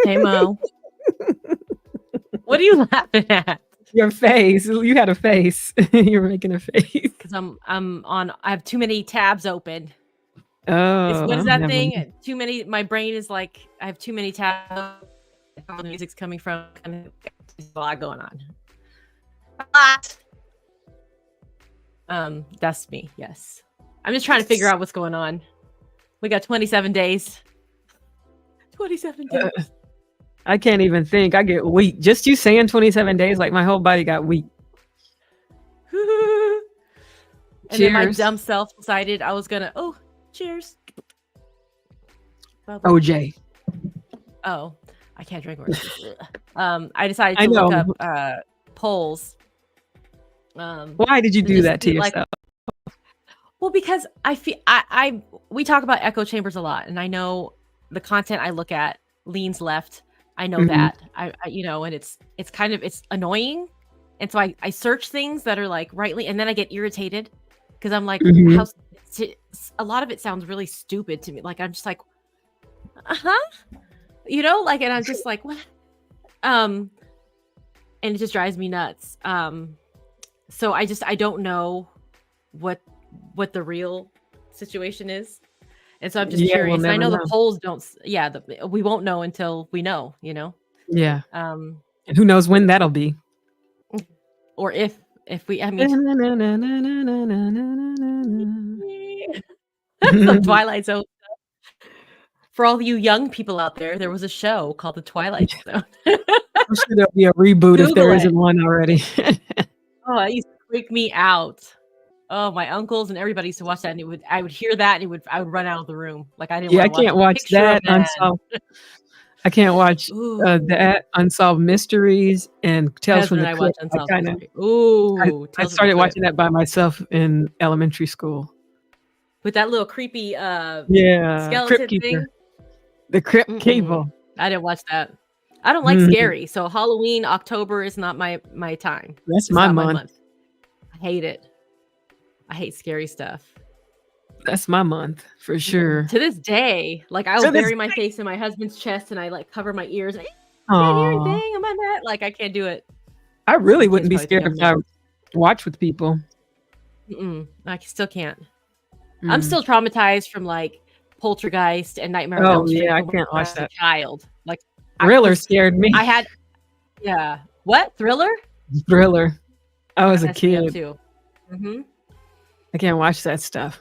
Hey Mo, what are you laughing at? Your face. You had a face. You're making a face. Because I'm on. I have too many tabs open. Oh, What is that never mind. thing? Too many. My brain is like I have too many tabs. All the music's coming from. There's a lot going on. A lot. That's me. Yes, I'm just trying to figure out what's going on. We got 27 days. 27 days. I can't even think. I get weak. Just you saying 27 days, like my whole body got weak. And then my dumb self decided I was gonna. Oh, cheers. OJ. Oh, I can't drink more. I decided to look up polls. Why did you do that to yourself? Well, because I feel we talk about echo chambers a lot, and I know the content I look at leans left. I know that I and it's kind of annoying, and so I search things that are like rightly, and then I get irritated because I'm like, a lot of it sounds really stupid to me. Like I'm just like, like, and I'm just like, what? And it just drives me nuts. So I don't know what the real situation is. And so I'm just curious. We'll I know know. the polls don't. Yeah, we won't know until we know. Yeah. And who knows when that'll be, or if we. I mean, some Twilight Zone. For all you young people out there was a show called The Twilight Zone. I'm sure there'll be a reboot if there isn't one already. Oh, it used to freak me out. Oh, my uncles and everybody used to watch that, and I would hear that, and I would run out of the room. Like I didn't. Yeah, I can't watch that unsolved. I can't watch that Unsolved Mysteries and Tales from the Crypt. I started watching that by myself in elementary school. With that little creepy skeleton Crypt thing. Keeper. The Crypt Keeper. I didn't watch that. I don't like scary, so Halloween, October is not my time. That's my month. I hate it. I hate scary stuff. That's my month for sure. To this day, like I will bury my face in my husband's chest and I like cover my ears. I can't hear anything. Am I mad? Like I can't do it. I really wouldn't be scared if I watch with people. I still can't. I'm still traumatized from like Poltergeist and Nightmare on Elm Street. Yeah, I can't watch that. Child, like Thriller scared me. I had, what Thriller? Thriller. I was a kid too. I can't watch that stuff.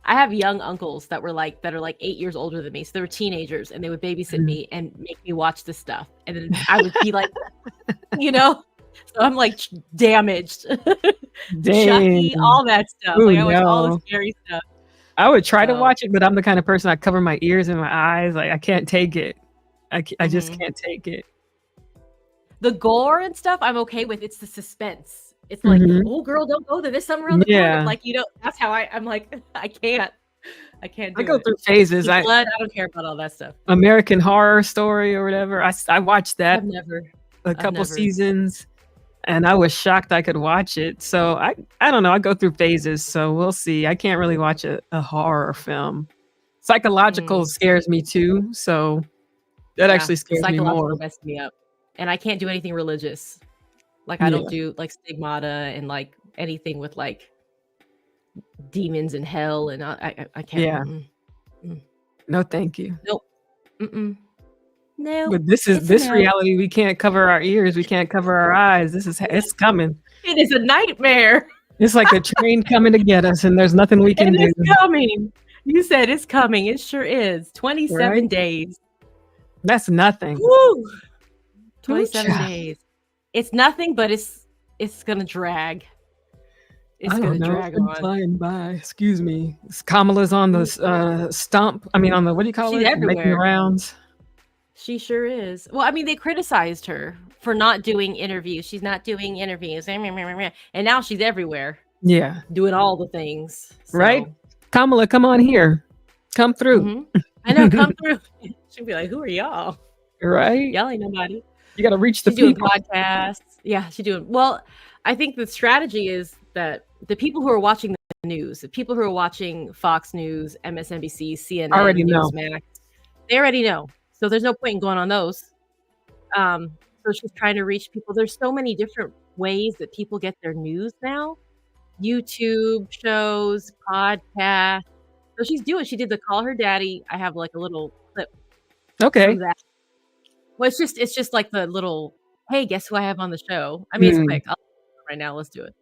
I have young uncles that are like 8 years older than me, so they were teenagers, and they would babysit me and make me watch this stuff, and then I would be like, So I'm like damaged, Chucky, all that stuff. Like I watch all the scary stuff. I would try to watch it, but I'm the kind of person I cover my ears and my eyes. Like I can't take it. I just can't take it. The gore and stuff I'm okay with. It's the suspense. It's like, oh girl, don't go there. There's something around the corner. Like that's how I'm like, I can't do it. I go through phases. I don't care about all that stuff. American Horror Story or whatever. I watched that a couple seasons, and I was shocked I could watch it. So I don't know. I go through phases. So we'll see. I can't really watch a horror film. Psychological scares me too. So that actually scares me more. Messes me up, and I can't do anything religious. Like I don't do like stigmata and like anything with like demons and hell, and I can't. Yeah. No, thank you. Nope. No. But this reality. We can't cover our ears. We can't cover our eyes. It's coming. It is a nightmare. It's like a train coming to get us, and there's nothing we can do. It's coming. You said it's coming. It sure is. 27 days. That's nothing. Woo! 27 days. It's nothing, but it's gonna drag. It's gonna drag on. Flying by. Excuse me. Kamala's on the stump. I mean, on the what do you call it? Everywhere. Making the rounds. She sure is. Well, I mean, they criticized her for not doing interviews. She's not doing interviews, and now she's everywhere. Yeah, doing all the things. So. Right, Kamala, come on here, come through. I know, come through. She'd be like, "Who are y'all?" Right, y'all ain't nobody. You got to reach the people. Doing podcasts. Yeah, she's doing well. I think the strategy is that the people who are watching the news, the people who are watching Fox News, MSNBC, CNN, already know. Newsmax, they already know. So there's no point in going on those. So she's trying to reach people. There's so many different ways that people get their news now. YouTube shows, podcasts. So she did the Call Her Daddy. I have like a little clip from that. Well, it's just like the little, hey, guess who I have on the show? I mean, it's quick. I'll right now. Let's do it.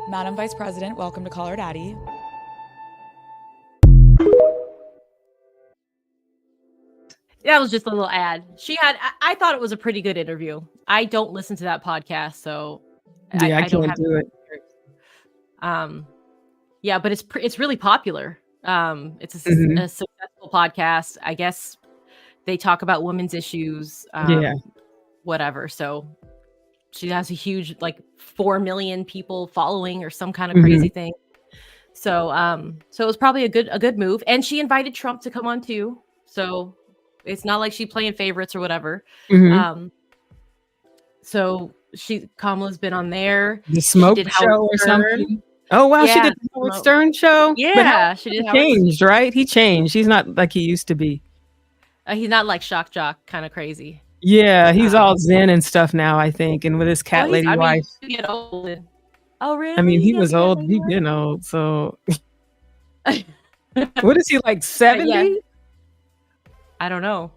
Madam Vice President, welcome to Call Her Daddy. That was just a little ad. I thought it was a pretty good interview. I don't listen to that podcast, so yeah, I can't do it. Yeah, but it's really popular. It's a successful podcast. I guess they talk about women's issues. Whatever. So she has a huge, like 4 million people following or some kind of crazy thing. So it was probably a good move. And she invited Trump to come on too. So it's not like she's playing favorites or whatever. So Kamala's been on there. The Smoke Show or something. Oh wow, she did the Howard Stern show. Yeah, she did. He changed, right? He changed. He's not like he used to be. He's not like shock jock kind of crazy. Yeah, he's all zen and stuff now, I think, and with his cat lady wife. Get old and, oh really? I mean, he was old. He's been old. So, what is he like? 70? I don't know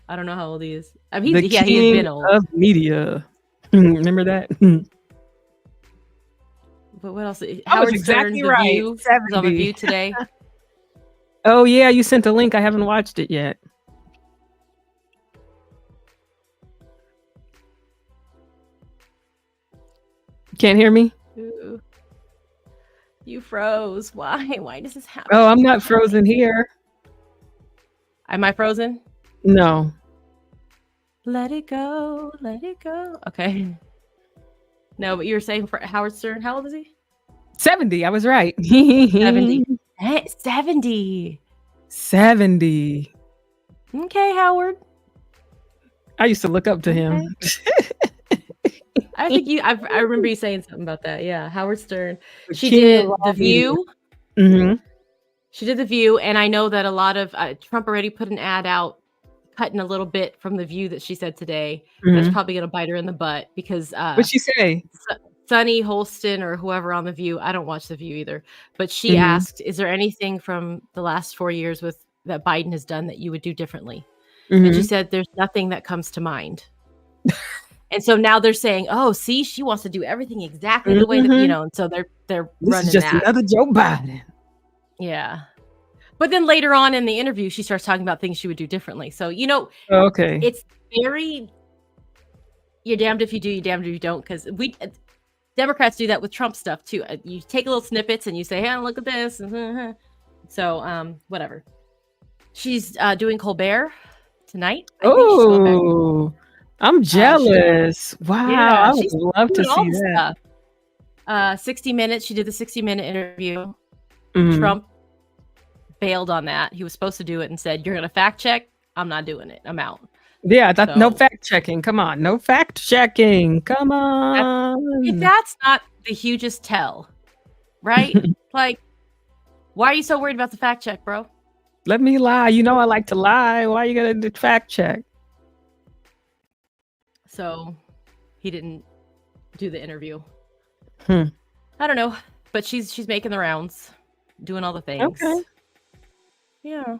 how old he is. I mean, he's been old. Of media. Remember that? But what else? Howard exactly Stern, right. View. On The View today. Oh yeah, you sent a link. I haven't watched it yet. Can't hear me? Ooh. You froze. Why? Why does this happen? Oh, I'm not frozen here. Am I frozen? No. Let it go. Let it go. Okay. No, but you were saying for Howard Stern, how old is he? 70. I was right. 70. 70. 70. Okay, Howard. I used to look up to him. I think I remember you saying something about that. Yeah, Howard Stern. She did The View. She did The View, and I know that a lot of Trump already put an ad out cutting a little bit from The View that she said today. That's probably going to bite her in the butt because what'd she say? Sunny Holston or whoever on The View, I don't watch The View either, but she asked, is there anything from the last 4 years that Biden has done that you would do differently? And she said, there's nothing that comes to mind. And so now they're saying, oh, see, she wants to do everything exactly the way that, and so they're this running is just that. Another Joe Biden. Yeah. But then later on in the interview, she starts talking about things she would do differently. So, okay. It's very, you're damned if you do, you're damned if you don't. Because Democrats do that with Trump stuff too. You take little snippets and you say, hey, look at this. So, whatever. She's doing Colbert tonight. Oh, I'm jealous. Wow. I would love to see that. 60 Minutes. She did the 60-minute interview. Trump bailed on that. He was supposed to do it and said, you're going to fact check. I'm not doing it. I'm out. Yeah, no fact checking. Come on. No fact checking. Come on. That's not the hugest tell, right? Like, why are you so worried about the fact check, bro? Let me lie. You know I like to lie. Why are you going to fact check? So he didn't do the interview. I don't know, but she's making the rounds, doing all the things. Okay. Yeah.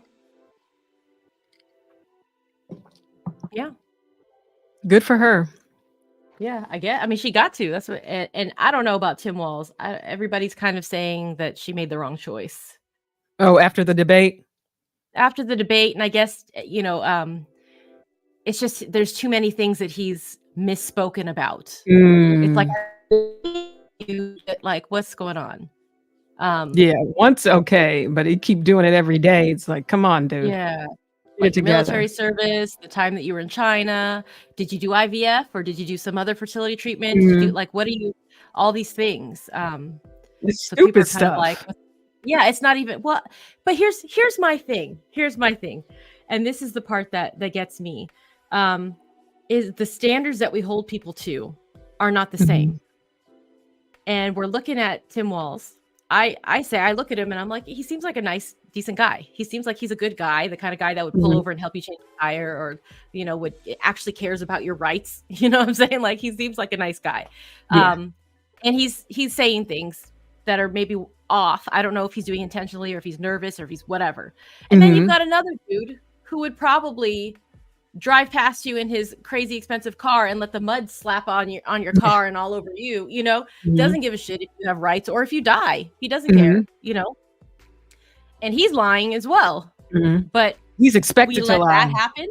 Good for her. Yeah, I mean, she got to. That's what, and I don't know about Tim Walz. Everybody's kind of saying that she made the wrong choice. Oh, after the debate? After the debate, and I guess, it's just there's too many things that he's misspoken about. It's like what's going on? Yeah, once okay, but he keep doing it every day. It's like, come on, dude. Yeah. Like military service, the time that you were in China. Did you do IVF or did you do some other fertility treatment? Did you do, what do you, all these things? It's so stupid stuff. Yeah, it's not even, well, but here's my thing. Here's my thing. And this is the part that gets me. Is the standards that we hold people to are not the same. and we're looking at Tim Walz. I say, I look at him and I'm like, he seems like a nice, decent guy. He seems like he's a good guy, the kind of guy that would pull over and help you change a tire, or, would actually cares about your rights. You know what I'm saying? Like, he seems like a nice guy. Yeah. And he's saying things that are maybe off. I don't know if he's doing intentionally or if he's nervous or if he's whatever. And then you've got another dude who would probably drive past you in his crazy expensive car and let the mud slap on your car and all over you, doesn't give a shit if you have rights or if you die. He doesn't care, and he's lying as well. But he's expected to lie. That happen.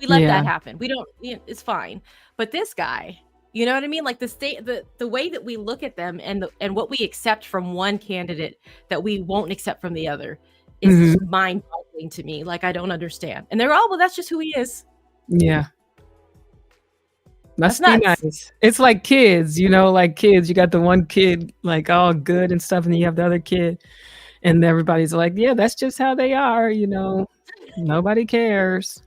We let that happen. We don't, it's fine. But this guy, you know what I mean? Like the way that we look at them and what we accept from one candidate that we won't accept from the other is mind-boggling to me. Like, I don't understand. And they're all, well, that's just who he is. Yeah. That's nice. It's like kids, like kids, you got the one kid like all good and stuff, and then you have the other kid and everybody's like, yeah, that's just how they are, nobody cares.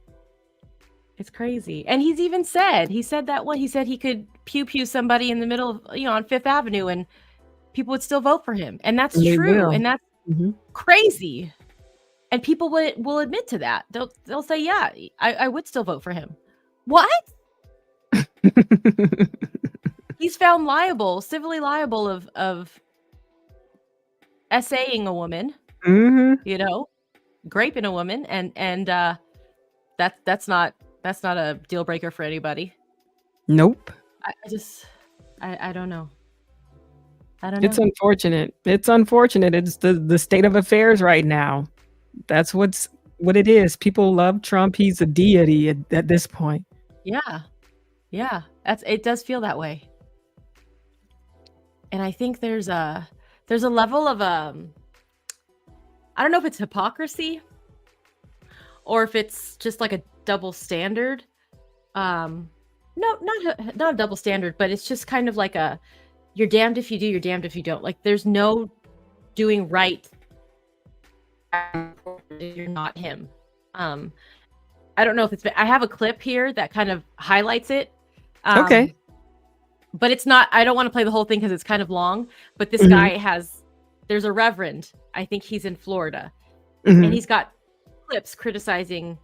It's crazy. And he said that one, he said he could pew somebody in the middle of, on Fifth Avenue and people would still vote for him. And that's true. And that's crazy. And people will admit to that. They'll say, yeah, I would still vote for him. What? He's found civilly liable of essaying a woman, raping a woman, and that's not a deal breaker for anybody. Nope. I don't know. It's unfortunate. It's the state of affairs right now. That's what it is. People love Trump. He's a deity at this point. Yeah. It does feel that way. And I think there's a level of I don't know if it's hypocrisy or if it's just like a double standard. No, not a double standard, but it's just kind of like you're damned if you do, you're damned if you don't. Like, there's no doing right. You're not him. I don't know if I have a clip here that kind of highlights it. Okay. But it's not, I don't want to play the whole thing because it's kind of long, but this guy there's a reverend, I think he's in Florida, and he's got clips criticizing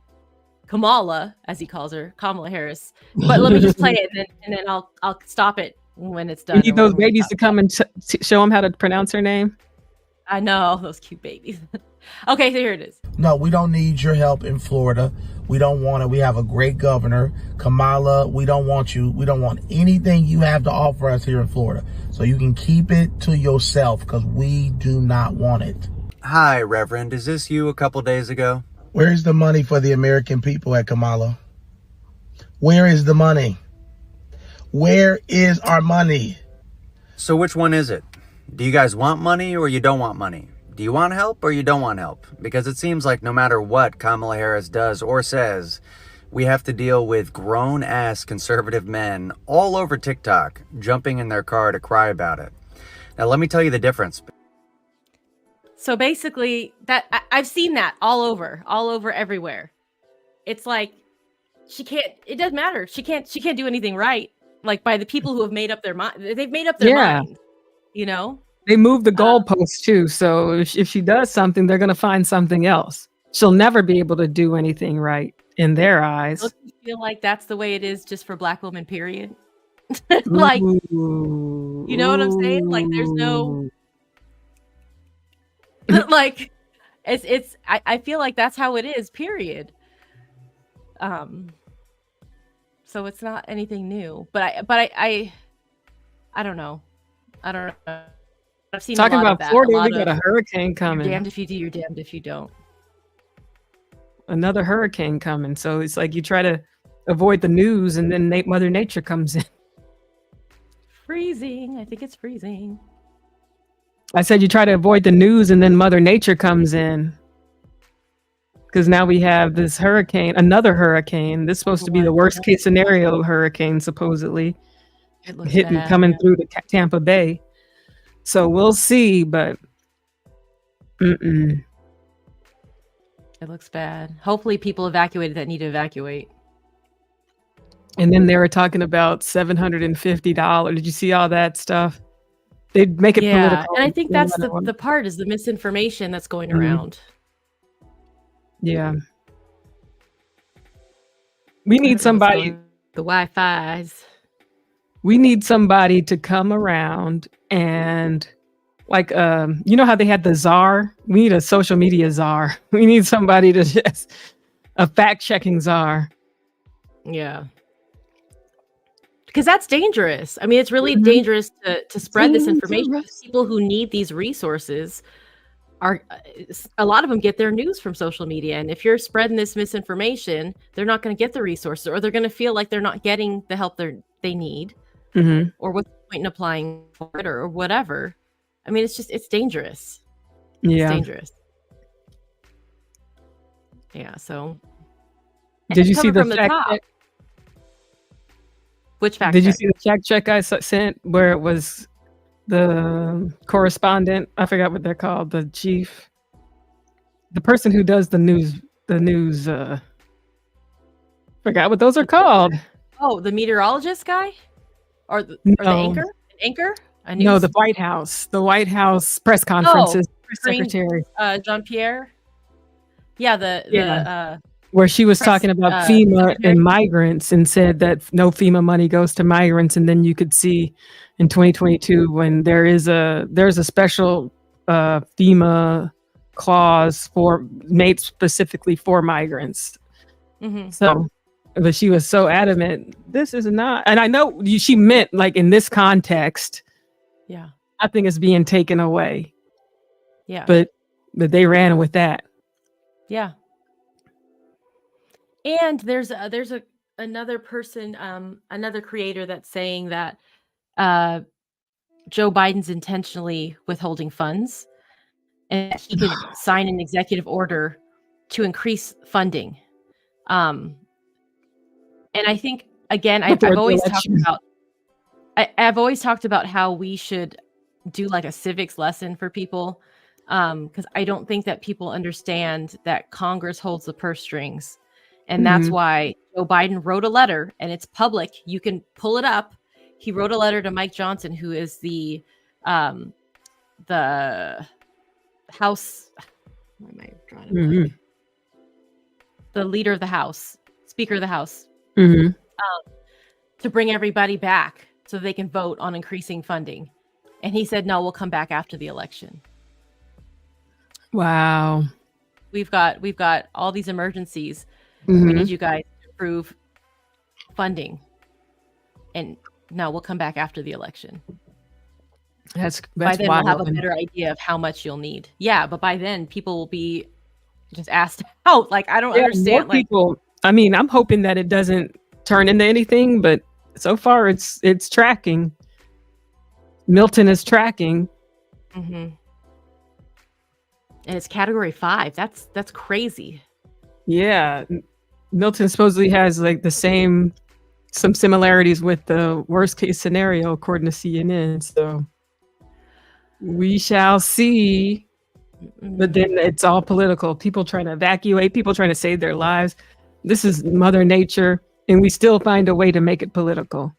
Kamala, as he calls her, Kamala Harris. But let me just play it and then I'll stop it when it's done. You need those babies to come and show him how to pronounce her name. I know, those cute babies. Okay, so here it is. No, we don't need your help in Florida. We don't want it. We have a great governor, Kamala. We don't want you. We don't want anything you have to offer us here in Florida. So you can keep it to yourself because we do not want it. Hi, Reverend. Is this you a couple days ago? Where's the money for the American people at Kamala? Where is the money? Where is our money? So which one is it? Do you guys want money or you don't want money? Do you want help or you don't want help? Because it seems like no matter what Kamala Harris does or says, we have to deal with grown-ass conservative men all over TikTok jumping in their car to cry about it. Now, let me tell you the difference. So basically, I've seen that all over everywhere. It's like it doesn't matter. She can't do anything right. Like, by the people who have made up their mind. They've made up their mind, They move the goalposts too. So if she does something, they're going to find something else. She'll never be able to do anything right in their eyes. Don't you feel like that's the way it is just for Black women, period? Like, you know what I'm saying? Like, there's no, like, I feel like that's how it is, period. So it's not anything new, but I don't know. I've seen talking a lot about of that. Florida. We got a hurricane coming. You're damned if you do, you're damned if you don't. Another hurricane coming. So it's like you try to avoid the news, and then Mother Nature comes in. Freezing. I think it's freezing. I said you try to avoid the news, and then Mother Nature comes in. Because now we have this hurricane, another hurricane. This is supposed to be the worst case scenario hurricane, supposedly. Coming through the Tampa Bay. So we'll see, but it looks bad. Hopefully people evacuated that need to evacuate. And then they were talking about $750. Did you see all that stuff? They'd make it Yeah, political. and I think no that's matter what. the part is the misinformation that's going Mhm. around. Yeah. We I need don't know what's somebody going the Wi-Fi's. we need somebody to come around and like you know how they had the czar? We need a social media czar. We need somebody to just a fact-checking czar. Yeah. Because that's dangerous. I mean, it's really Mhm. dangerous to spread this information. Dangerous. People who need these resources are a lot of them get their news from social media, and if you're spreading this misinformation, they're not going to get the resources, or they're going to feel like they're not getting the help they need, Mhm. or what's the point in applying for it, or whatever. I mean, it's dangerous. It's Yeah. dangerous. Yeah. So, and Did it's you see coming the from the fact top. check? Which fact Did you check? see the fact check I sent where it was the correspondent? I forgot what they're called. The chief, the person who does the news. Forgot what those are called. Oh, the meteorologist guy, or the No, anchor? An anchor? A no, news? the White House press Oh, conferences, press Green, secretary. Jean-Pierre. Yeah, Yeah, where she was press talking about FEMA secretary. and migrants and said that no FEMA money goes to migrants, and then you could see in 2022 when there's a special FEMA clause made specifically for migrants. Mhm. So, but she was so adamant, this is not, and I know she meant like in this context, Yeah. nothing is being taken away, Yeah. but they ran with that. Yeah. And there's another person, another creator that's saying that Joe Biden's intentionally withholding funds, and that he could sign an executive order to increase funding. And I think again, I've Before the always talked election. about I've always talked about how we should do like a civics lesson for people, because I don't think that people understand that Congress holds the purse strings, and that's Mhm. why Joe Biden wrote a letter, and it's public. You can pull it up. He wrote a letter to Mike Johnson, who is the House. Why am I drawing a blank? The leader of the House, Speaker of the House, to bring everybody back so they can vote on increasing funding. And he said, no, we'll come back after the election. Wow. We've got all these emergencies. We Mhm. need you guys to approve funding. And no, we'll come back after the election. That's By then wild. we'll have a better idea of how much you'll need. Yeah, but by then people will be just asked out. Like, I don't understand. More people. I mean, I'm hoping that it doesn't turn into anything, but so far it's tracking. Milton is tracking. And it's category 5. That's crazy. Yeah. Milton supposedly has like some similarities with the worst case scenario according to CNN. So we shall see. But then it's all political. People trying to evacuate, people trying to save their lives. This is Mother Nature, and we still find a way to make it political.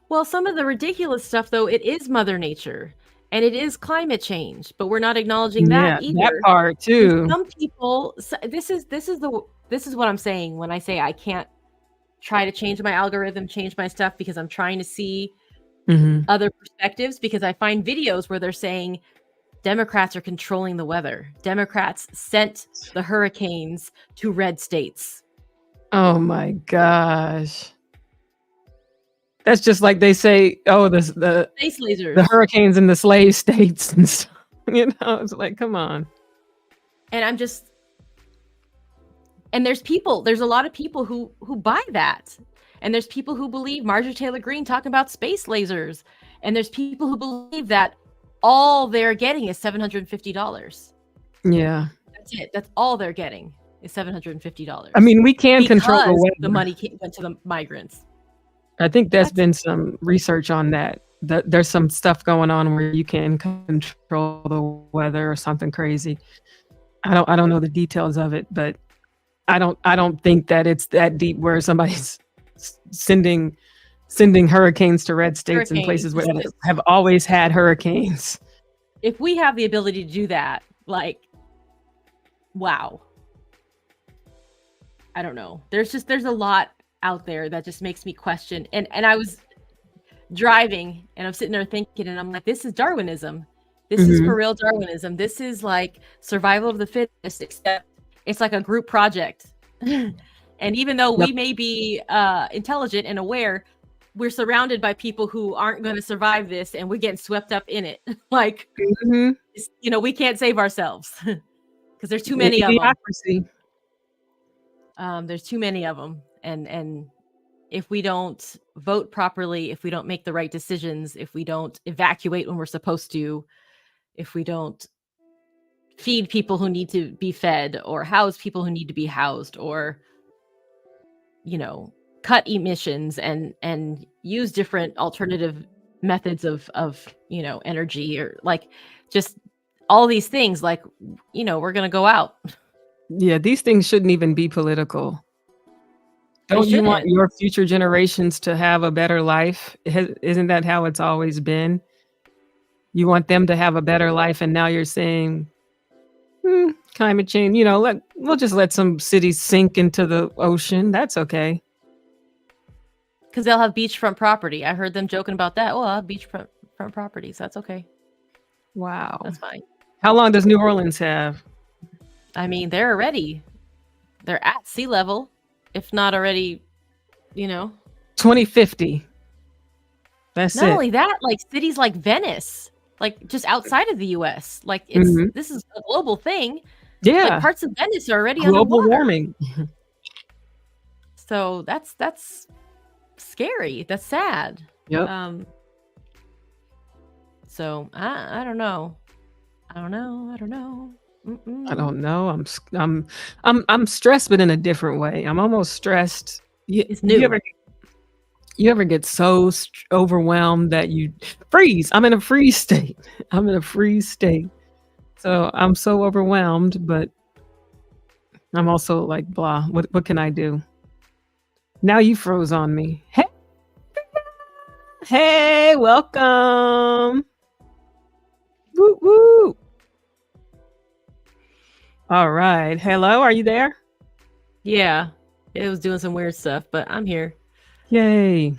Well, some of the ridiculous stuff, though, it is Mother Nature, and it is climate change, but we're not acknowledging that either. That part too. And some people, this is what I'm saying when I say I can't try to change my algorithm, change my stuff, because I'm trying to see other perspectives, because I find videos where they're saying Democrats are controlling the weather. Democrats sent the hurricanes to red states. Oh my gosh. That's just like they say, oh, the space lasers, the hurricanes in the slave states and stuff. You know, it's like, come on. And there's a lot of people who buy that. And there's people who believe Marjorie Taylor Greene talking about space lasers. And there's people who believe that all they're getting is $750. Yeah. That's it. That's all they're getting is $750. I mean, we can control the weather. The money went to the migrants. I think there's been some research on that. There's some stuff going on where you can control the weather or something crazy. I don't know the details of it, but I don't think that it's that deep where somebody's sending sending hurricanes to red states and Hurricanes. places where have always had hurricanes. If we have the ability to do that, like, wow. I don't know. There's a lot out there that just makes me question. And I was driving and I'm sitting there thinking, and I'm like, this is Darwinism. This is for real Darwinism. This is like survival of the fittest, except it's like a group project. And even though we may be intelligent and aware, we're surrounded by people who aren't going to survive this, and we're getting swept up in it. Like, we can't save ourselves because there's too many of them. There's too many of them. And if we don't vote properly, if we don't make the right decisions, if we don't evacuate when we're supposed to, if we don't feed people who need to be fed, or house people who need to be housed, or, cut emissions and use different alternative methods of energy, or like just all these things, like, we're going to go out. Yeah, these things shouldn't even be political. Don't you want your future generations to have a better life? Isn't that how it's always been? You want them to have a better life, and now you're saying, climate change, we'll just let some cities sink into the ocean. That's okay. Because they'll have beachfront property. I heard them joking about that. Well, I'll have beachfront properties. That's okay. Wow. That's fine. How long does New Orleans have? I mean, they're at sea level, if not already, 2050. That's not it. only that, like cities like Venice, like just outside of the US, like this is a global thing. Yeah. Like parts of Venice are already global underwater. warming. So that's scary. That's sad. Yep. So I don't know. Mm-mm. I don't know. I'm stressed, but in a different way. I'm almost stressed. It's new. You ever get so overwhelmed that you freeze? I'm in a freeze state. So I'm so overwhelmed, but I'm also like, blah. What can I do? Now you froze on me. Hey, welcome. Woo woo. All right. Hello, are you there? Yeah. It was doing some weird stuff, but I'm here. Yay.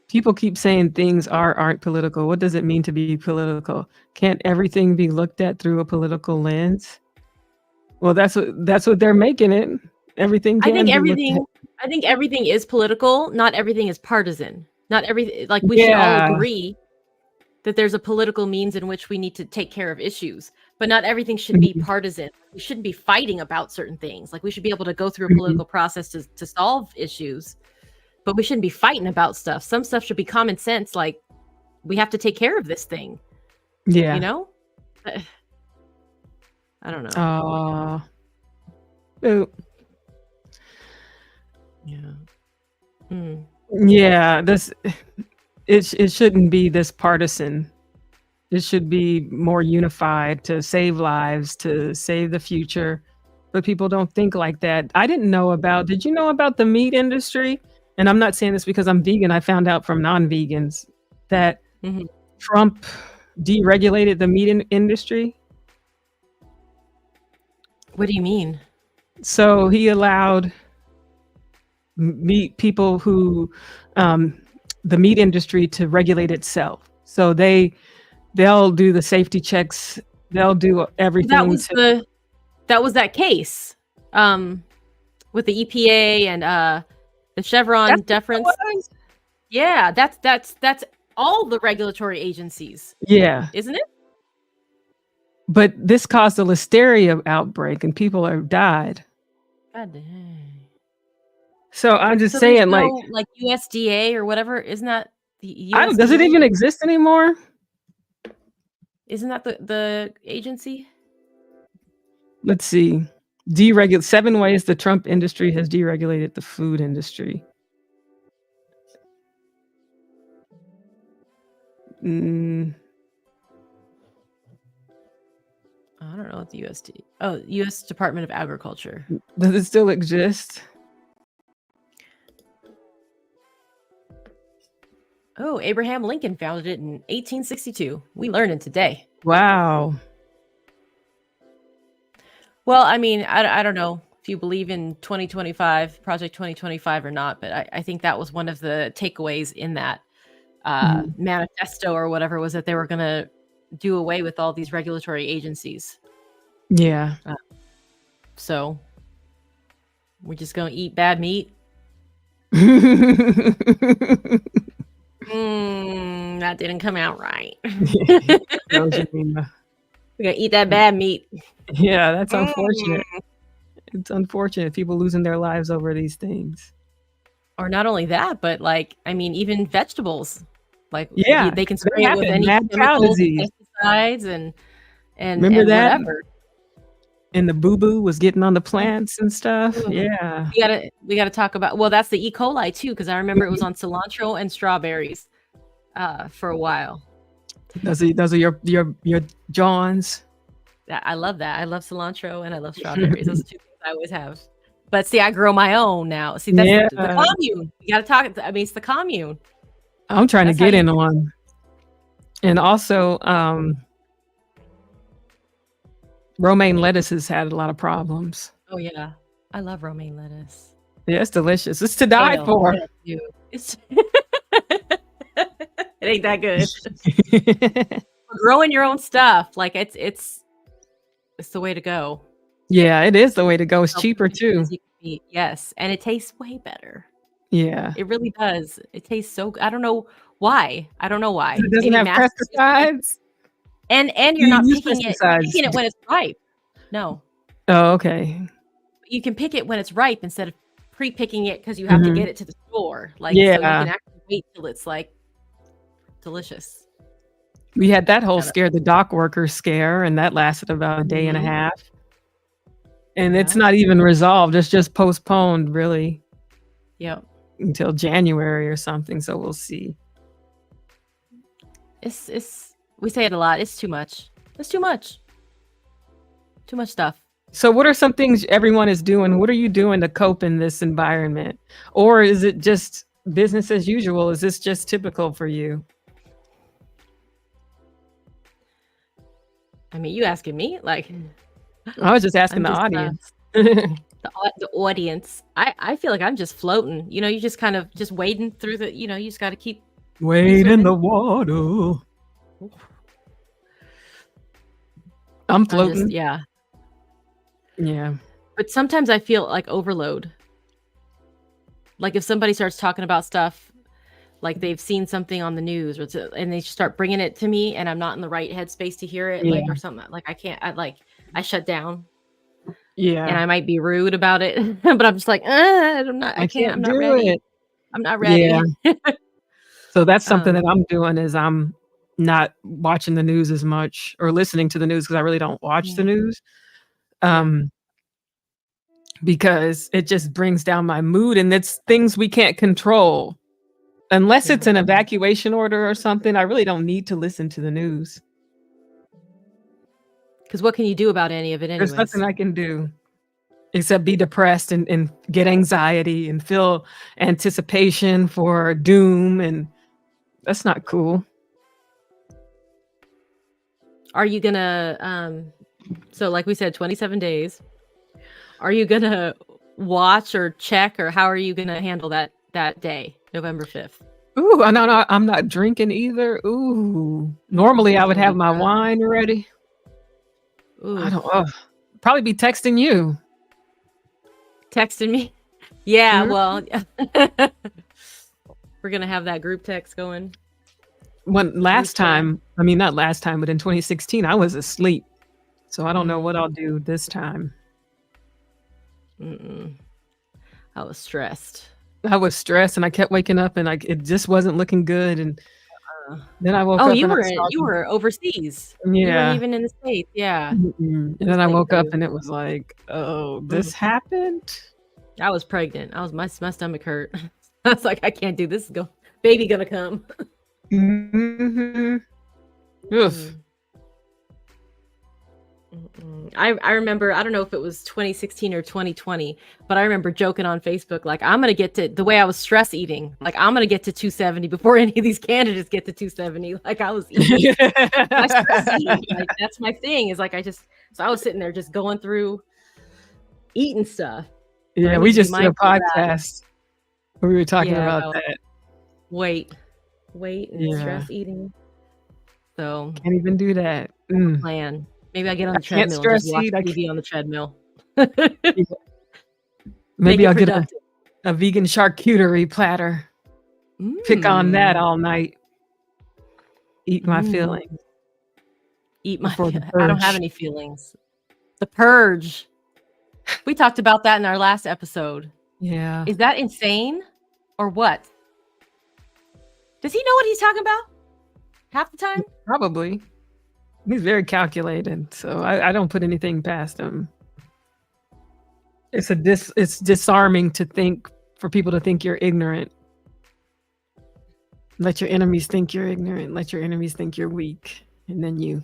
People keep saying things aren't political. What does it mean to be political? Can't everything be looked at through a political lens? Well, that's what they're making it. Everything can I think everything is political. Not everything is partisan. Not everything, like we should all agree that there's a political means in which we need to take care of issues, but not everything should be partisan. We shouldn't be fighting about certain things. Like we should be able to go through a political process to solve issues, but we shouldn't be fighting about stuff. Some stuff should be common sense. Like we have to take care of this thing. Yeah. I don't know. Yeah. Yeah, it shouldn't be this partisan. It should be more unified to save lives, to save the future. But people don't think like that. Did you know about the meat industry? And I'm not saying this because I'm vegan. I found out from non-vegans that Trump deregulated the meat industry. What do you mean? So he allowed people who the meat industry to regulate itself. So they'll do the safety checks. They'll do everything. That was that case with the EPA and the Chevron deference. Yeah, that's all the regulatory agencies. Yeah, isn't it? But this caused a listeria outbreak, and people have died. God dang. So I'm just saying, like USDA or whatever, isn't that the USDA? Does it even exist anymore? Isn't that the agency? Let's see. 7 ways the Trump industry has deregulated the food industry. I don't know what the USDA. Oh, U.S. Department of Agriculture. Does it still exist? Oh, Abraham Lincoln founded it in 1862. We learning today. Wow. Well, I mean, I don't know if you believe in 2025, Project 2025 or not, but I think that was one of the takeaways in that manifesto or whatever, was that they were going to do away with all these regulatory agencies. Yeah. So we're just going to eat bad meat. That didn't come out right. That was We're going to eat that bad meat. Yeah, that's unfortunate. It's unfortunate, people losing their lives over these things. Or not only that, but like, I mean, even vegetables, like Yeah, they can spray it with any mad cow chemicals, disease. pesticides, and Remember that? whatever. And the boo-boo was getting on the plants and stuff. Yeah. We gotta talk about, well, that's the E. coli too, because I remember it was on cilantro and strawberries for a while. Those are your Johns. I love that. I love cilantro and I love strawberries. Those are two things I always have. But see, I grow my own now. See, that's the commune. You gotta talk. I mean, it's the commune. I'm trying to get in on. And also, romaine lettuce has had a lot lot of problems. Oh yeah, I love romaine lettuce. Yeah, it's delicious. It's to die for. It's it ain't that good. Growing your own stuff, like it's the way to go. Yeah, it is the way to go. It's cheaper too. Yes, and it tastes way better. Yeah, it really does. It tastes so. I don't know why. It doesn't have pesticides. And you're not picking it when it's ripe. No. Oh, okay. You can pick it when it's ripe instead of pre-picking it, because you have to get it to the store. Like, so you can actually wait till it's like delicious. We had that whole scare, the dock workers scare, and that lasted about a day and a half. And it's not even resolved. It's just postponed, really. Yep. Until January or something. So we'll see. It's we say it a lot. It's too much. It's too much. Too much stuff. So what are some things everyone is doing? What are you doing to cope in this environment? Or is it just business as usual? Is this just typical for you? I mean, you asking me? Like, I was just asking the audience. The audience. I feel like I'm just floating. You know, you just kind of just wading through the, you just got to keep wade in the water. I'm floating. Yeah. Yeah. But sometimes I feel like overload. Like if somebody starts talking about stuff, like they've seen something on the news, and they start bringing it to me, and I'm not in the right headspace to hear it, like, or something. Like I can't. I shut down. Yeah. And I might be rude about it, but I'm just like, I'm not. I can't. I'm not ready. I'm not ready. Yeah. So that's something that I'm doing, is I'm not watching the news as much or listening to the news, because I really don't watch the news. Because it just brings down my mood, and it's things we can't control. Unless it's an evacuation order or something, I really don't need to listen to the news. Because what can you do about any of it anyways? There's nothing I can do except be depressed and get anxiety and feel anticipation for doom, and that's not cool. Are you gonna so like we said, 27 days. Are you gonna watch or check, or how are you gonna handle that day, November 5th? Ooh, no, I'm not drinking either. Ooh, normally I would have my wine ready. Ooh. I don't probably be texting you. Texting me? Yeah, well, we're gonna have that group text going. Not last time, but in 2016, I was asleep. So I don't know what I'll do this time. I was stressed. And I kept waking up, and it just wasn't looking good. And then I woke up. You were overseas. Yeah. You weren't even in the States. Yeah. And then I woke up, and it was like, oh, this happened. I was pregnant. My stomach hurt. I was like, I can't do this. Baby gonna come. Oof. I remember, I don't know if it was 2016 or 2020, but I remember joking on Facebook, like, I'm going to get to the way I was stress eating. Like, I'm going to get to 270 before any of these candidates get to 270. Like, I was eating. I stress eat. Like, that's my thing is like, so I was sitting there just going through eating stuff. Yeah, we just did a podcast. We were talking about that. Weight and stress eating. So can't even do that. Plan. Maybe I get on the treadmill and just watch TV on the treadmill. Maybe I'll get a vegan charcuterie platter. Pick on that all night. Eat my feelings. I don't have any feelings. The Purge. We talked about that in our last episode. Yeah. Is that insane or what? Does he know what he's talking about? Half the time? Probably. He's very calculated, so I don't put anything past him. It's disarming for people to think you're ignorant. Let your enemies think you're ignorant. Let your enemies think you're weak. And then you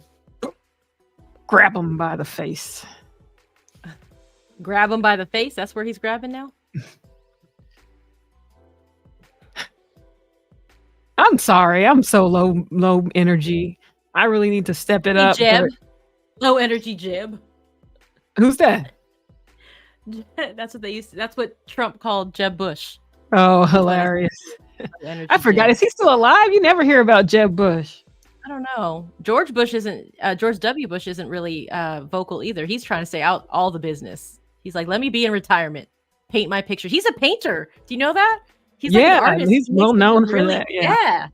grab them by the face. Grab him by the face? That's where he's grabbing now? I'm sorry. I'm so low energy. I really need to step it up. Jeb. Low energy Jeb. Who's that? That's what Trump called Jeb Bush. Oh, hilarious. I forgot. Jeb. Is he still alive? You never hear about Jeb Bush. I don't know. George W. Bush isn't really vocal either. He's trying to stay out all the business. He's like, let me be in retirement. Paint my picture. He's a painter. Do you know that? He's like an artist. He's well known for that. Yeah.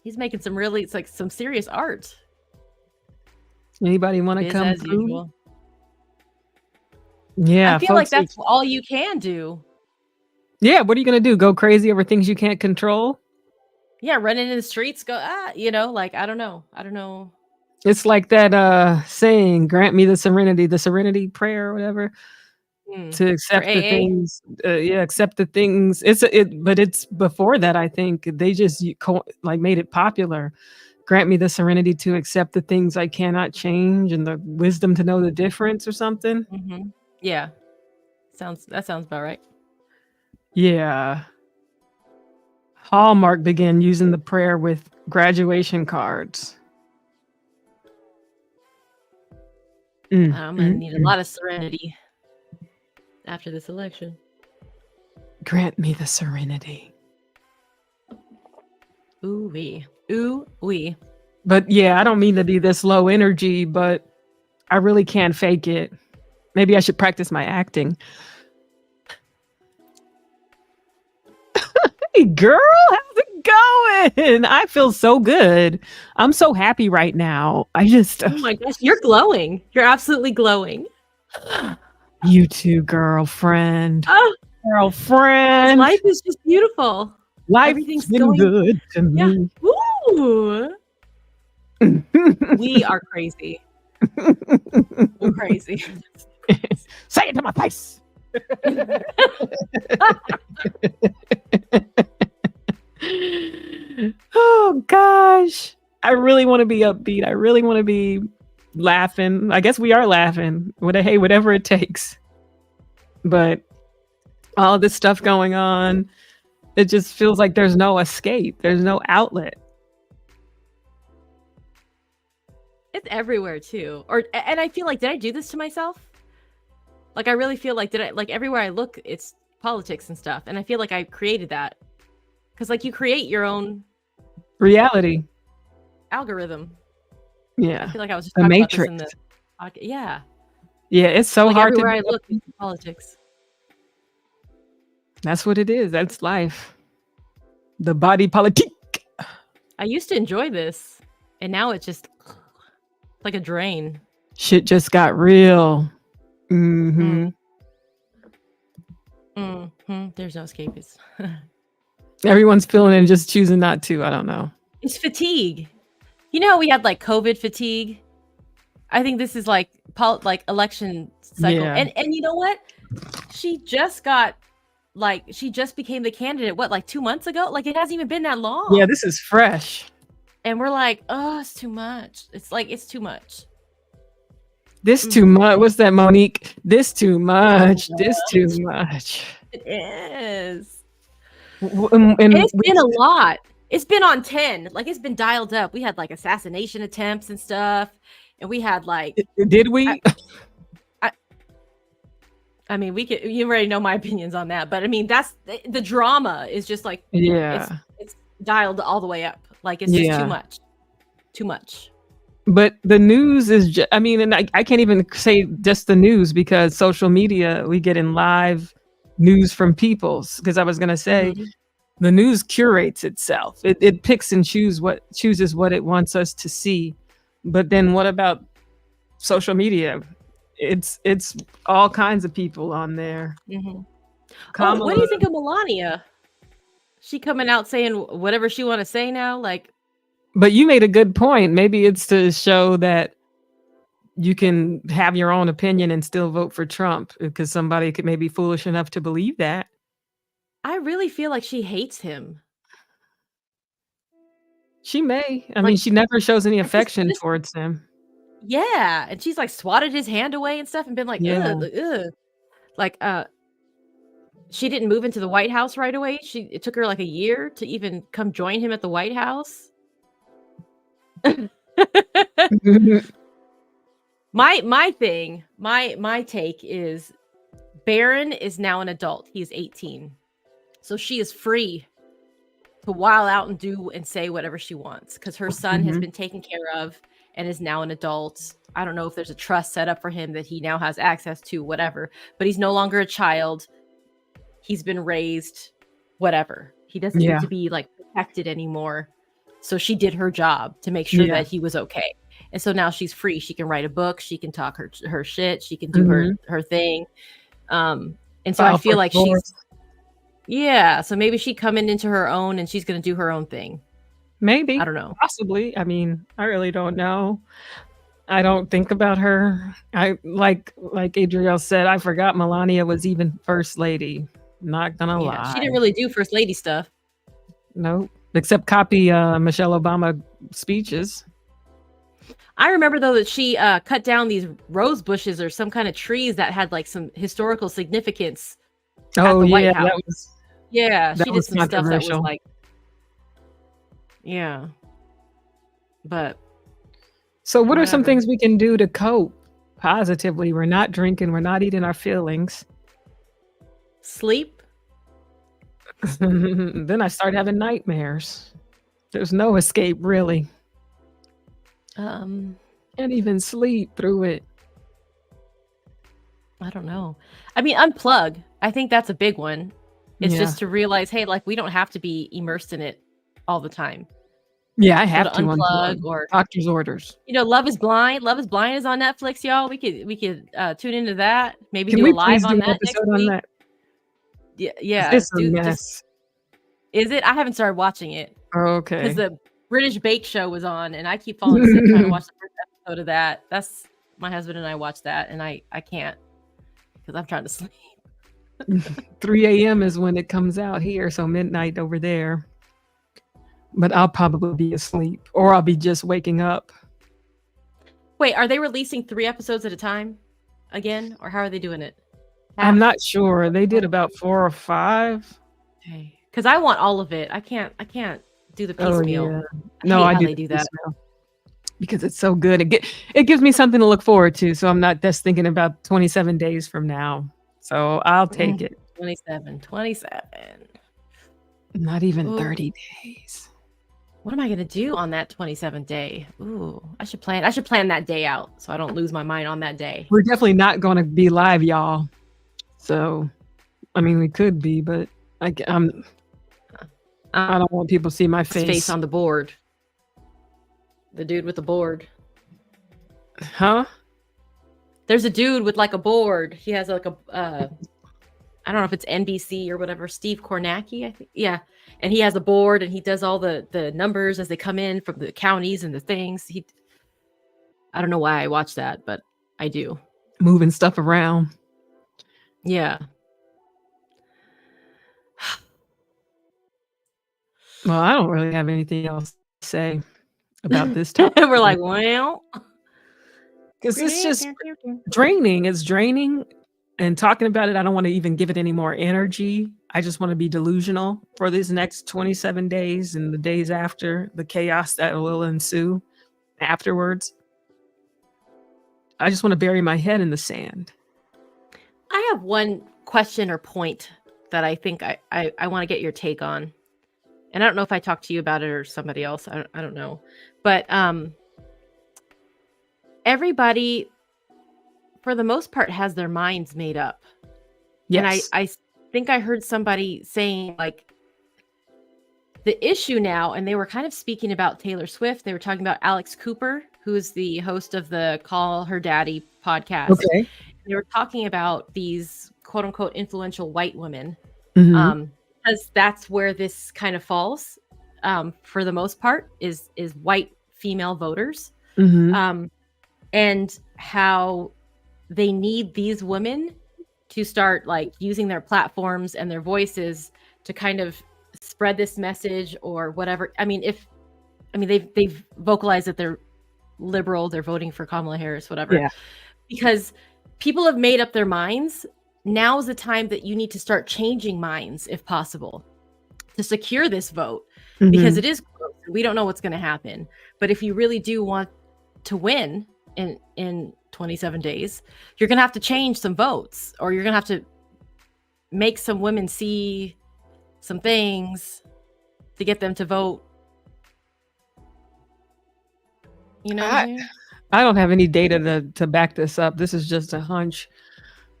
He's making some serious art. Anybody want to come through? Yeah. I feel like that's all you can do. Yeah. What are you going to do? Go crazy over things you can't control? Yeah. Running in the streets, go, like, I don't know. It's like that saying, grant me the serenity prayer or whatever. To accept the things, accept the things. But it's before that. I think they just made it popular. Grant me the serenity to accept the things I cannot change, and the wisdom to know the difference, or something. Mm-hmm. Yeah, that sounds about right. Yeah. Hallmark began using the prayer with graduation cards. I'm gonna need a lot of serenity after this election. Grant me the serenity. Ooh wee. But yeah, I don't mean to be this low energy, but I really can't fake it. Maybe I should practice my acting. Hey girl, how's it going? I feel so good. I'm so happy right now. Oh my gosh, you're glowing. You're absolutely glowing. You too, girlfriend. Oh, girlfriend. Life is just beautiful. Everything's been good to me. Ooh. We are crazy. We're crazy. Say it to my face. Oh gosh. I really want to be upbeat. I really want to be laughing. I guess we are laughing. Whatever it takes. But all this stuff going on, it just feels like there's no escape. There's no outlet. It's everywhere too. And I feel like, did I do this to myself? Like, I really feel like, everywhere I look, it's politics and stuff. And I feel like I created that. Because, like, you create your own reality algorithm. Yeah. I feel like I was just the talking Matrix. about this in the yeah. Yeah, it's so hard everywhere I look, it's politics. That's what it is. That's life. The body politique. I used to enjoy this, and now it's just like a drain. Shit just got real. There's no escapism. Everyone's feeling it and just choosing not to. I don't know. It's fatigue. You know how we had like COVID fatigue? I think this is like election cycle. Yeah. And you know what? She just became the candidate, like 2 months ago? Like, it hasn't even been that long. Yeah, this is fresh. And we're like, oh, it's too much. It's too much. This too much. What's that, Monique? This too much. Too This too much. much. It is. And It's been a lot. It's been on 10. Like, it's been dialed up. We had like assassination attempts and stuff, and we had like. Did we? I mean, we could. You already know my opinions on that, but I mean, that's the drama is just like it's dialed all the way up. Like, it's just too much, too much. But the news is just, I mean, and I can't even say just the news, because social media, we get in live news from people's, because I was going to say the news curates itself. It picks and chooses what it wants us to see. But then what about social media? It's all kinds of people on there. What do you think of Melania? She coming out saying whatever she want to say now, like. But you made a good point. Maybe it's to show that you can have your own opinion and still vote for Trump, because somebody could maybe foolish enough to believe that. I really feel like she hates him. She may. I mean, she never shows any affection towards him. Yeah, and she's like swatted his hand away and stuff and been like, ugh. Like, she didn't move into the White House right away. It took her like a year to even come join him at the White House. my take is Barron is now an adult. He is 18. So she is free to wild out and do and say whatever she wants, because her son has been taken care of and is now an adult. I don't know if there's a trust set up for him that he now has access to, whatever, but he's no longer a child. He's been raised, whatever. He doesn't need to be like protected anymore. So she did her job to make sure that he was okay. And so now she's free. She can write a book. She can talk her shit. She can do her thing. And so I feel like she's, so maybe she coming into her own and she's going to do her own thing. Maybe. I don't know. Possibly. I mean, I really don't know. I don't think about her. I like Adrielle said, I forgot Melania was even first lady. Not gonna lie. She didn't really do first lady stuff. Nope. Except copy Michelle Obama speeches. I remember though that she cut down these rose bushes or some kind of trees that had like some historical significance at the White House. She did some stuff that was like, but. So what are some things we can do to cope positively? We're not drinking. We're not eating our feelings. Sleep. Then I start having nightmares. There's no escape, really. Can't even sleep through it. I don't know. I mean, unplug. I think that's a big one. It's just to realize, hey, like we don't have to be immersed in it all the time. Yeah, I have to unplug or doctor's orders. You know, Love is Blind. Love is Blind is on Netflix, y'all. We could tune into that. Maybe do a live on that next week. Yeah. It's a mess. Is it? I haven't started watching it. Okay. Because the British Bake Show was on, and I keep falling asleep trying to watch the first episode of that. That's my husband and I watch that, and I can't because I'm trying to sleep. 3 a.m. is when it comes out here, so midnight over there. But I'll probably be asleep, or I'll be just waking up. Wait, are they releasing 3 episodes at a time again, or how are they doing it? I'm not sure. They did about 4 or 5. Okay, because I want all of it. I can't do the piecemeal. Yeah. No, I do that because it's so good. It gives me something to look forward to. So I'm not just thinking about 27 days from now. So I'll take it. 27. Not even 30 days. What am I gonna do on that 27th day? Ooh, I should plan that day out so I don't lose my mind on that day. We're definitely not going to be live, y'all. So, I mean, we could be, but I don't want people to see my face on the board. The dude with the board. Huh? There's a dude with like a board. He has like a I don't know if it's NBC or whatever. Steve Kornacki, I think. Yeah. And he has a board and he does all the numbers as they come in from the counties and the things. I don't know why I watch that, but I do. Moving stuff around. Yeah. Well, I don't really have anything else to say about this topic. We're like, well, 'Cause it's just draining. It's draining, and talking about it, I don't wanna even give it any more energy. I just wanna be delusional for these next 27 days and the days after, the chaos that will ensue afterwards. I just wanna bury my head in the sand. I have one question or point that I think I wanna get your take on, and I don't know if I talked to you about it or somebody else, I don't know. But, everybody, for the most part, has their minds made up. And Yes. I think I heard somebody saying, like, the issue now, and they were kind of speaking about Taylor Swift. They were talking about Alex Cooper, who's the host of the Call Her Daddy podcast. Okay. They were talking about these quote unquote influential white women, Mhm. because that's where this kind of falls, for the most part, is white female voters, Mhm. and how they need these women to start like using their platforms and their voices to kind of spread this message or whatever. They've vocalized that they're liberal, they're voting for Kamala Harris, whatever. Yeah. Because people have made up their minds. Now is the time that you need to start changing minds if possible to secure this vote, because Mhm. it is close. We don't know what's going to happen. But if you really do want to win in 27 days, you're going to have to change some votes, or you're going to have to make some women see some things to get them to vote. You know what I'm saying? I don't have any data to back this up. This is just a hunch.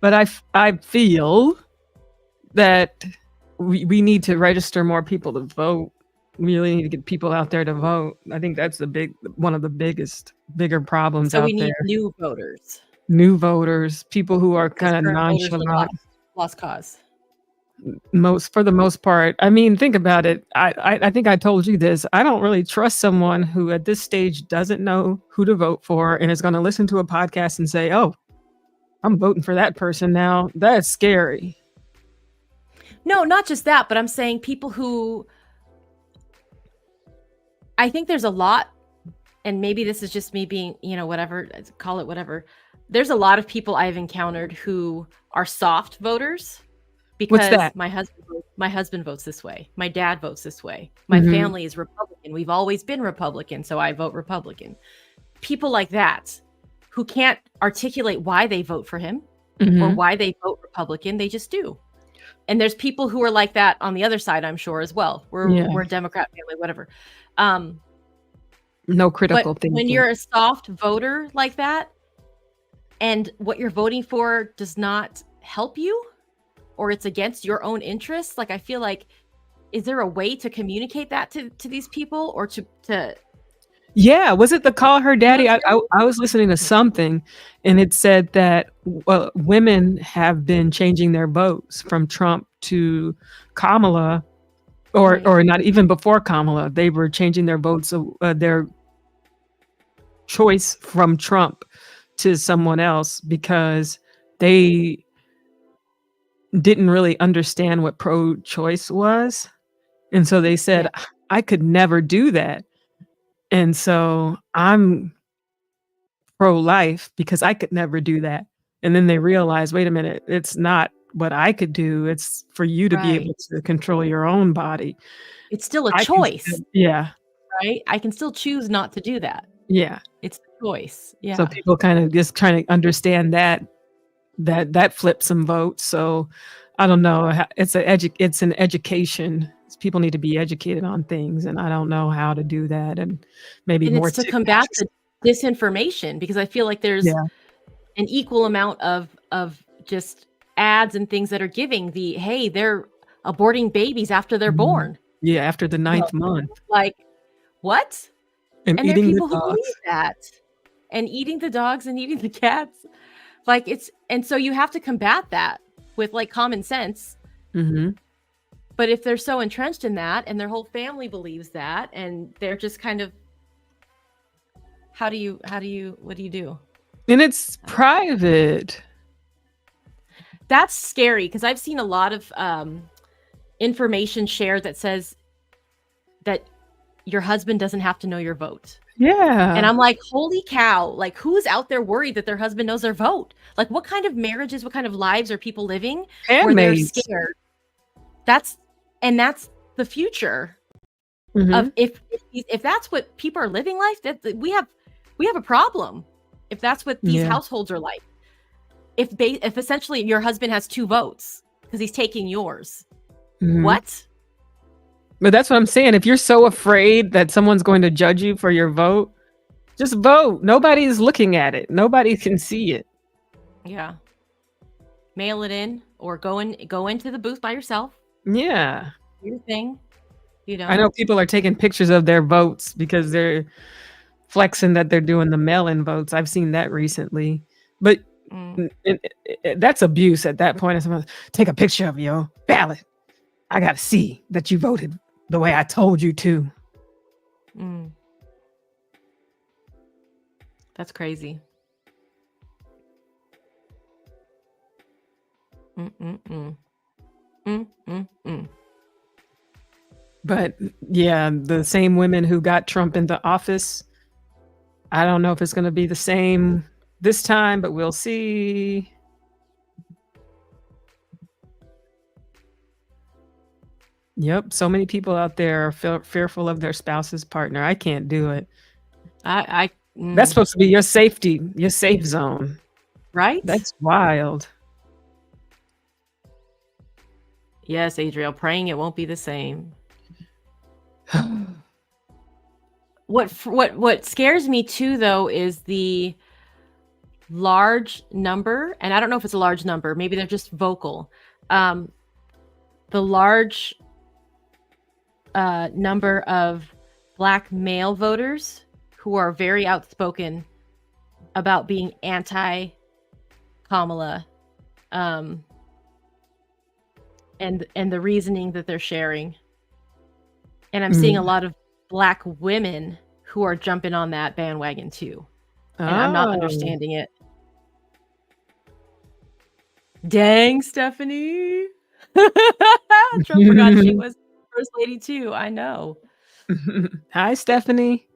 But I feel that we need to register more people to vote. We really need to get people out there to vote. I think that's one of the bigger problems So out we need there. new voters. New voters, people who are kind of Current voters are nonchalant. lost cause. For the most part. I mean, think about it. I think I told you this. I don't really trust someone who at this stage doesn't know who to vote for and is going to listen to a podcast and say, "Oh, I'm voting for that person now." That's scary. No, not just that, but I'm saying people who, I think there's a lot, and maybe this is just me being, whatever, call it whatever. There's a lot of people I've encountered who are soft voters. What's Because that? my husband votes this way. My dad votes this way. My Mhm. family is Republican. We've always been Republican, so I vote Republican. People like that who can't articulate why they vote for him or Mhm. why they vote Republican, they just do. And there's people who are like that on the other side, I'm sure, as well. Yeah. We're a Democrat family, whatever. No critical But thinking. when you're a soft voter like that, and what you're voting for does not help you, or it's against your own interests, like, I feel like, is there a way to communicate that to these people, or to Yeah, was it the Call Her Daddy? know what I was listening to something, and it said that women have been changing their votes from Trump to Kamala, or Right. not even before Kamala. They were changing their votes, their choice from Trump to someone else because they didn't really understand what pro-choice was. And so they said, Yeah. I could never do that. And so I'm pro-life because I could never do that. And then they realized, wait a minute, it's not what I could do. It's for you to be Right. able to control your own body. It's still a I can choice, yeah. right? I can still choose not to do that. Yeah. It's a choice. So Yeah. people kind of just trying to understand that flips some votes. So I don't know. It's an education. People need to be educated on things, and I don't know how to do that. And maybe And more it's to combat the disinformation, because I feel like there's Yeah. an equal amount of just ads and things that are giving hey, they're aborting babies after they're born. Yeah, after the 9th month. Like, what? And And there are eating the people who dogs. believe that. And eating the dogs and eating the cats. Like, and so you have to combat that with like common sense. Mhm. But if they're so entrenched in that and their whole family believes that, and they're just kind of, what do you do? And it's private. That's scary, because I've seen a lot of information shared that says that your husband doesn't have to know your vote. Yeah. And I'm like, holy cow, like who's out there worried that their husband knows their vote? Like what kind of marriages, what kind of lives are people living where they're scared? That's the future of if that's what people are living life, that we have a problem. If that's what these households are like. If essentially your husband has 2 votes because he's taking yours. What? But that's what I'm saying. If you're so afraid that someone's going to judge you for your vote, just vote. Nobody's looking at it. Nobody can see it. Yeah. Mail it in or go into the booth by yourself. Yeah. Do your thing. You know. I know people are taking pictures of their votes because they're flexing that they're doing the mail-in votes. I've seen that recently. But that's abuse at that point. Someone take a picture of your ballot. I got to see that you voted the way I told you to. That's crazy. But yeah, the same women who got Trump into office, I don't know if it's going to be the same this time, but we'll see. Yep, so many people out there are fearful of their spouse's partner. I can't do it. That's supposed to be your safety, your safe zone. Right? That's wild. Yes, Adriel, praying it won't be the same. What scares me too, though, is the large number, and I don't know if it's a large number. Maybe they're just vocal. The large number of Black male voters who are very outspoken about being anti-Kamala, and the reasoning that they're sharing. And I'm seeing a lot of Black women who are jumping on that bandwagon too. And I'm not understanding it. Dang, Stephanie. Trump forgot she was first lady too. I know. Hi, Stephanie.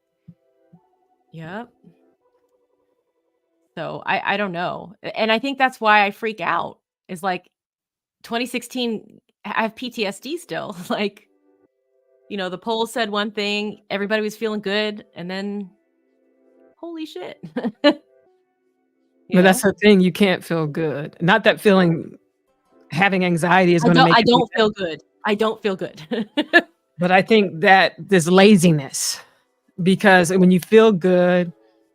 Yep. So I don't know. And I think that's why I freak out. Is like 2016, I have PTSD still. Like, you know, the polls said one thing, everybody was feeling good, and then holy shit. But that's the thing, you can't feel good. Not that having anxiety is going to make I don't feel good. I don't feel good. But I think that there's laziness, because when you feel good,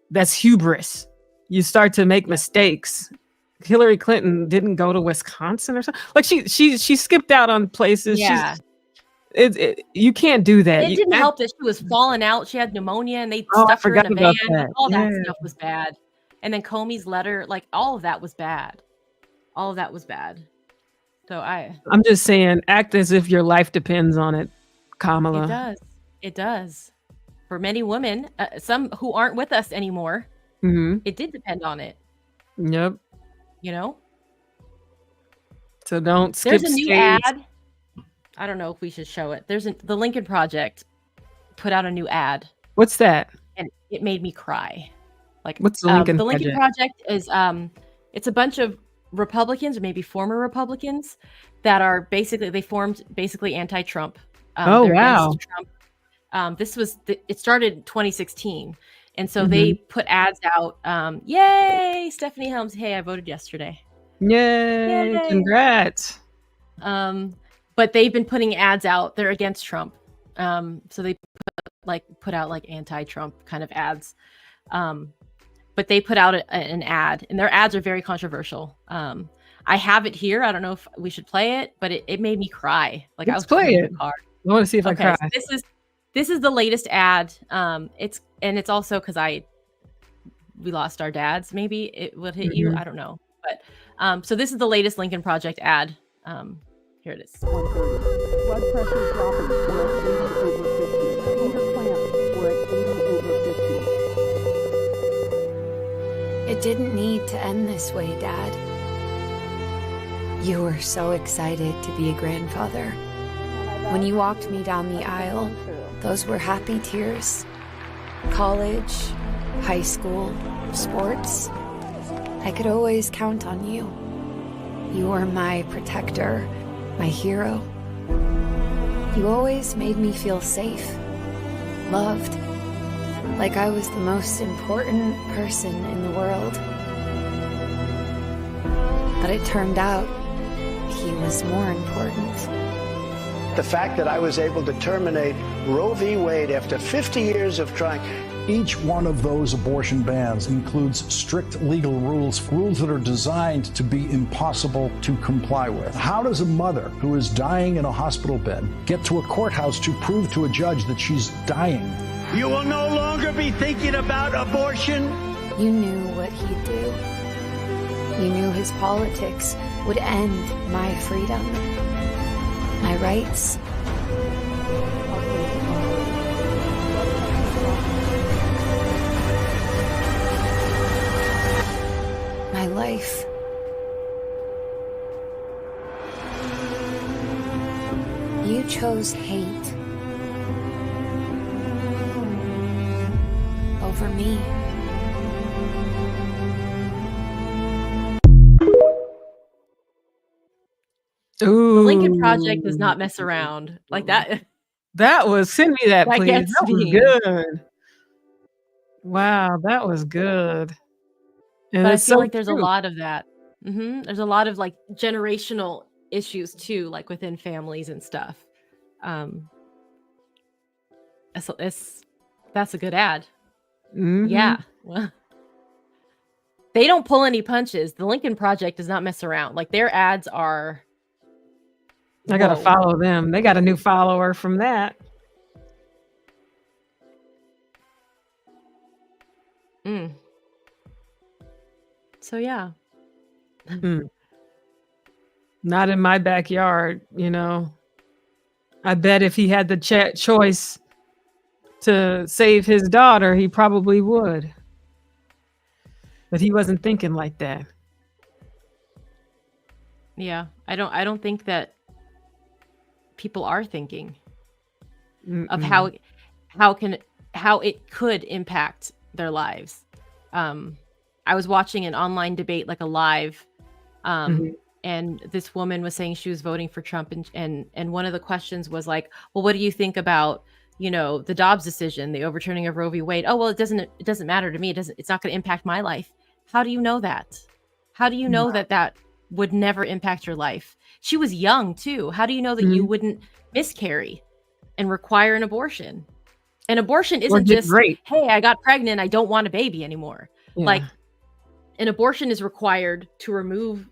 that's hubris. You start to make mistakes. Hillary Clinton didn't go to Wisconsin or something. Like she skipped out on places. Yeah. You can't do that. It didn't help that she was falling out. She had pneumonia and they stuffed her in a van. All that stuff was bad. And then Comey's letter, like all of that was bad. All of that was bad. So I'm just saying, act as if your life depends on it, Kamala. It does. It does. For many women, some who aren't with us anymore, it did depend on it. Yep. You know? So don't skip. There's a new ad. I don't know if we should show it. The Lincoln Project put out a new ad. What's that? And it made me cry. Like, what's the Lincoln Project? The Lincoln Project is it's a bunch of Republicans or maybe former Republicans that are they formed anti-Trump. Oh wow! Trump. It started in 2016, and so they put ads out. Yay, Stephanie Helms! Hey, I voted yesterday. Yay! Congrats. But they've been putting ads out. They're against Trump. So they put out like anti-Trump kind of ads. But they put out an ad, and their ads are very controversial. I have it here. I don't know if we should play it, but it made me cry. Like, I was playing in the car. I want to see if I cry. So this is the latest ad. It's also because we lost our dads. Maybe it would hit you. I don't know. But so this is the latest Lincoln Project ad. Here it is. 130. Blood pressure dropping. We're at 80 over 50. Finger clamps. We're at 80 over 50. It didn't need to end this way, Dad. You were so excited to be a grandfather. When you walked me down the aisle, those were happy tears. College, high school, sports. I could always count on you. You were my protector, my hero. You always made me feel safe, loved, like I was the most important person in the world. But it turned out he was more important. The fact that I was able to terminate Roe v. Wade after 50 years of trying. Each one of those abortion bans includes strict legal rules that are designed to be impossible to comply with. How does a mother who is dying in a hospital bed get to a courthouse to prove to a judge that she's dying? You will no longer be thinking about abortion. You knew what he'd do. You knew his politics would end my freedom, my rights. My life. You chose hate over me. Ooh. The Lincoln Project does not mess around like that. That was, send me that, That please. gets That was me. good. Wow, that was good. And But I it's feel so like there's a true. lot of that. There's a lot of like generational issues too, like within families and stuff. So that's a good ad. Mhm. Yeah. Well, they don't pull any punches. The Lincoln Project does not mess around. Like their ads are. I gotta Whoa. follow them. They got a new follower from that. Mm. So yeah. Not in my backyard, you know. I bet if he had the choice to save his daughter, he probably would. But he wasn't thinking like that. Yeah. I don't think that people are thinking of how it could impact their lives. I was watching an online debate, like a live, and this woman was saying she was voting for Trump, and one of the questions was like, well, what do you think about, the Dobbs decision, the overturning of Roe v. Wade? Oh, well, it doesn't matter to me. It's not going to impact my life. How do you know that? How do you know that would never impact your life? She was young too. How do you know that you wouldn't miscarry and require an abortion? An abortion isn't just, hey, I got pregnant, I don't want a baby anymore. Yeah. Like, an abortion is required to remove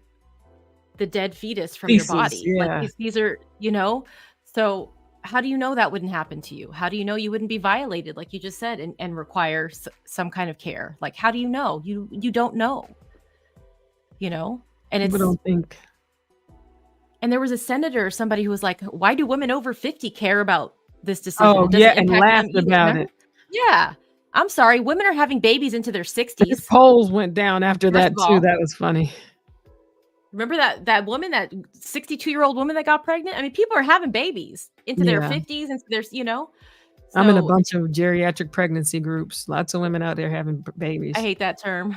the dead fetus from your body. Yeah. Like these are, so how do you know that wouldn't happen to you? How do you know you wouldn't be violated, like you just said, and require some kind of care? Like, how do you know? You don't know, and People don't think. And there was a senator, somebody who was like, why do women over 50 care about this decision? Oh, yeah, and laughed about it. Yeah. I'm sorry. Women are having babies into their 60s. His polls went down after that, of too. all, That was funny. Remember that woman, that 62-year-old woman that got pregnant? I mean, people are having babies into their 50s, into their, I'm in a bunch of geriatric pregnancy groups. Lots of women out there having babies. I hate that term.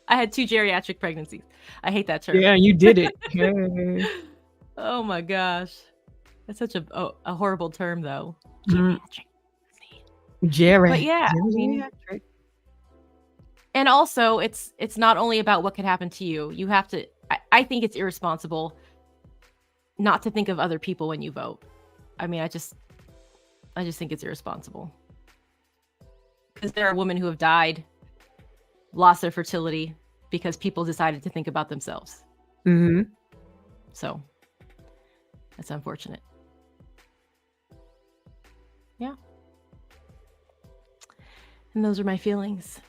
I had 2 geriatric pregnancies. I hate that term. Yeah, you did it. Oh my gosh. That's such a horrible term, though. Geriatric. But yeah, I mean, and also it's not only about what could happen to you. You have to, I think it's irresponsible not to think of other people when you vote. I mean, I just think it's irresponsible. Because there are women who have died, lost their fertility because people decided to think about themselves. So that's unfortunate. Yeah. And those are my feelings.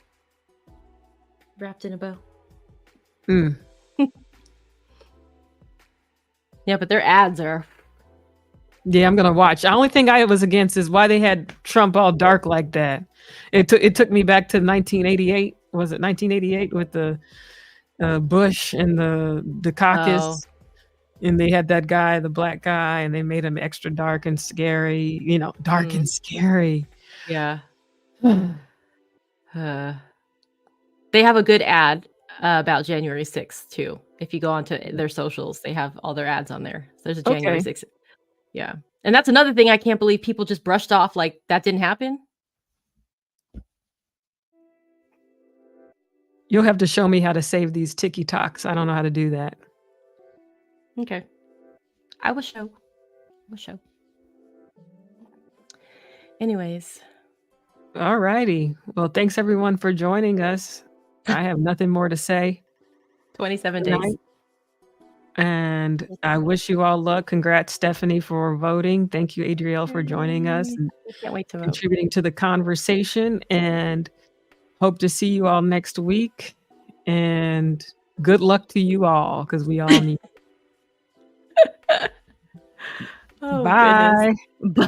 Wrapped in a bow. Yeah, but their ads are. Yeah, I'm gonna watch. The only thing I was against is why they had Trump all dark like that. It took me back to 1988. Was it 1988 with the Bush and the caucus? And they had that guy, the black guy, and they made him extra dark and scary, dark and scary. Yeah. They have a good ad about January 6th too. If you go onto their socials, they have all their ads on there. So there's a January 6th. Yeah. And that's another thing I can't believe people just brushed off like that didn't happen. You'll have to show me how to save these TikToks. I don't know how to do that. Okay. I will show. Anyways. All righty. Well, thanks everyone for joining us. I have nothing more to say. 27 days. And I wish you all luck. Congrats, Stephanie, for voting. Thank you, Adrielle, for joining us and can't wait to contributing to the conversation. And hope to see you all next week. And good luck to you all, because we all need it. Oh, Bye. Goodness.